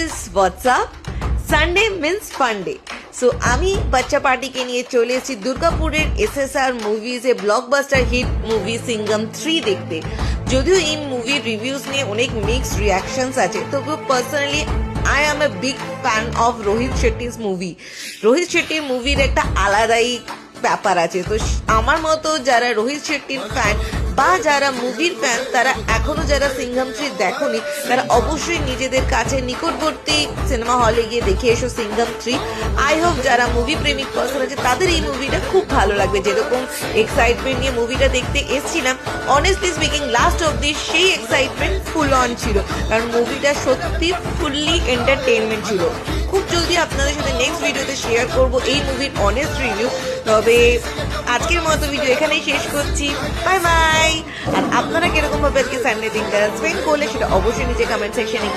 Guys WhatsApp Sunday means ফান্ডে। So আমি বাচ্চা পার্টিকে নিয়ে চলে এসেছি দুর্গাপুরের SSR মুভিজে blockbuster hit movie Singham 3 দেখতে। যদিও এই মুভির রিভিউজ নিয়ে অনেক মিক্সড রিয়াকশনস আছে, তবুও personally I am a big fan of Rohit শেট্টির মুভি। রোহিত শেট্টির মুভির একটা আলাদাই ব্যাপার আছে। তো আমার মতো যারা রোহিত শেট্টির ফ্যান বা যারা মুভির ফ্যান, তারা এখনো যারা সিঙ্ঘম 3 দেখোনি, তারা অবশ্যই নিজেদের কাছে নিকটবর্তী সিনেমা হলে গিয়ে দেখে এসো সিঙ্ঘম 3। আই হোপ যারা মুভি প্রেমিক পার্সন আছে তাদের এই মুভিটা খুব ভালো লাগবে। যেরকম এক্সাইটমেন্ট নিয়ে মুভিটা দেখতে এসেছিলাম, অনেস্টলি স্পিকিং লাস্ট অব্দি সেই এক্সাইটমেন্ট ফুল অন ছিল, কারণ মুভিটা সত্যি ফুললি এন্টারটেনমেন্ট ছিল। খুব জলদি আপনাদের সাথে নেক্সট ভিডিওতে শেয়ার করব এই মুভির অনেস্ট রিভিউ। তবে আজকের মতো ভিডিও এখানেই শেষ করছি, বাই বাই। আর আপনারা কিরকম ভাবে আজকে সানডে দিনটা স্পেন্ড করলে সেটা অবশ্যই নিচে কমেন্ট সেকশনে